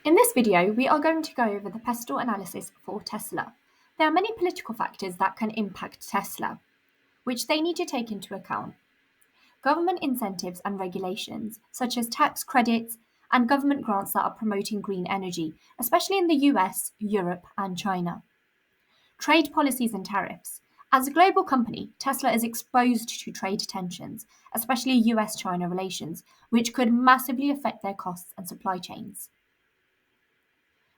In this video, we are going to go over the PESTLE analysis for Tesla. There are many political factors that can impact Tesla, which they need to take into account. Government incentives and regulations, such as tax credits and government grants that are promoting green energy, especially in the US, Europe, and China. Trade policies and tariffs. As a global company, Tesla is exposed to trade tensions, especially US-China relations, which could massively affect their costs and supply chains.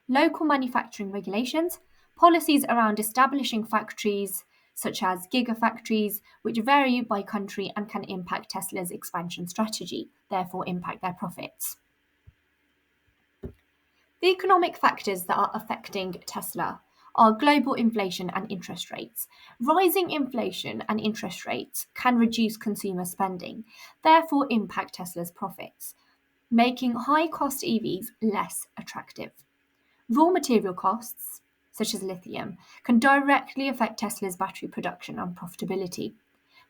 Local manufacturing regulations, policies around establishing factories such as gigafactories, which vary by country and can impact Tesla's expansion strategy, therefore impact their profits. The economic factors that are affecting Tesla are global inflation and interest rates. Rising inflation and interest rates can reduce consumer spending, therefore impact Tesla's profits, making high-cost EVs less attractive. Raw material costs, such as lithium, can directly affect Tesla's battery production and profitability.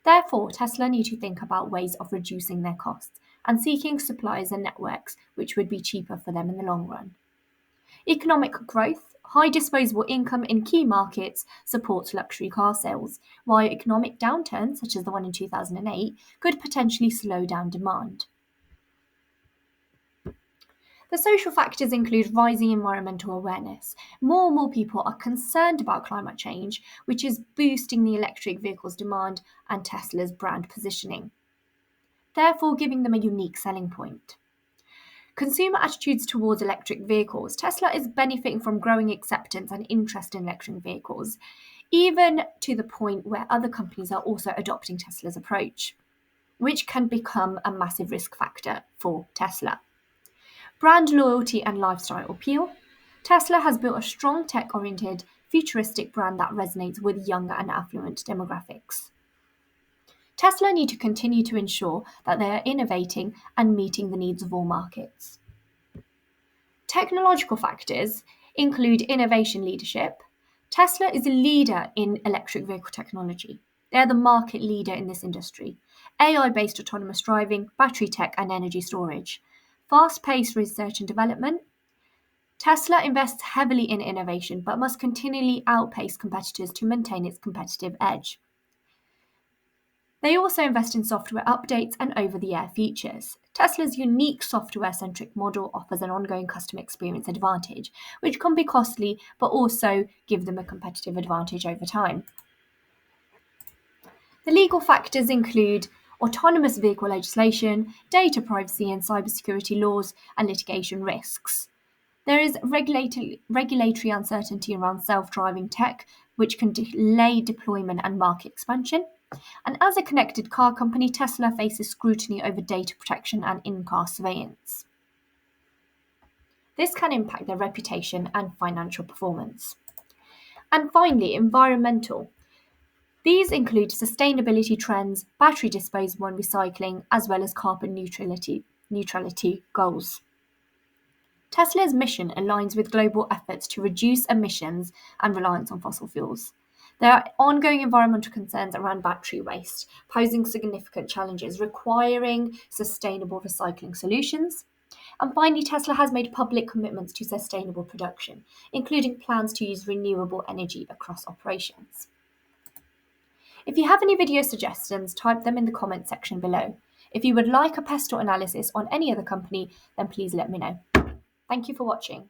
Therefore, Tesla need to think about ways of reducing their costs and seeking suppliers and networks which would be cheaper for them in the long run. Economic growth, high disposable income in key markets supports luxury car sales, while economic downturns, such as the one in 2008, could potentially slow down demand. The social factors include rising environmental awareness. More and more people are concerned about climate change, which is boosting the electric vehicles demand and Tesla's brand positioning, therefore giving them a unique selling point. Consumer attitudes towards electric vehicles. Tesla is benefiting from growing acceptance and interest in electric vehicles, even to the point where other companies are also adopting Tesla's approach, which can become a massive risk factor for Tesla. Brand loyalty and lifestyle appeal. Tesla has built a strong tech-oriented, futuristic brand that resonates with younger and affluent demographics. Tesla need to continue to ensure that they are innovating and meeting the needs of all markets. Technological factors include innovation leadership. Tesla is a leader in electric vehicle technology. They're the market leader in this industry. AI-based autonomous driving, battery tech, and energy storage. Fast-paced research and development. Tesla invests heavily in innovation but must continually outpace competitors to maintain its competitive edge. They also invest in software updates and over-the-air features. Tesla's unique software-centric model offers an ongoing customer experience advantage, which can be costly but also give them a competitive advantage over time. The legal factors include autonomous vehicle legislation, data privacy and cybersecurity laws, and litigation risks. There is regulatory uncertainty around self-driving tech, which can delay deployment and market expansion. And as a connected car company, Tesla faces scrutiny over data protection and in-car surveillance. This can impact their reputation and financial performance. And finally, environmental. These include sustainability trends, battery disposal and recycling, as well as carbon neutrality goals. Tesla's mission aligns with global efforts to reduce emissions and reliance on fossil fuels. There are ongoing environmental concerns around battery waste, posing significant challenges requiring sustainable recycling solutions. And finally, Tesla has made public commitments to sustainable production, including plans to use renewable energy across operations. If you have any video suggestions, type them in the comment section below. If you would like a PESTLE analysis on any other company, then please let me know. Thank you for watching.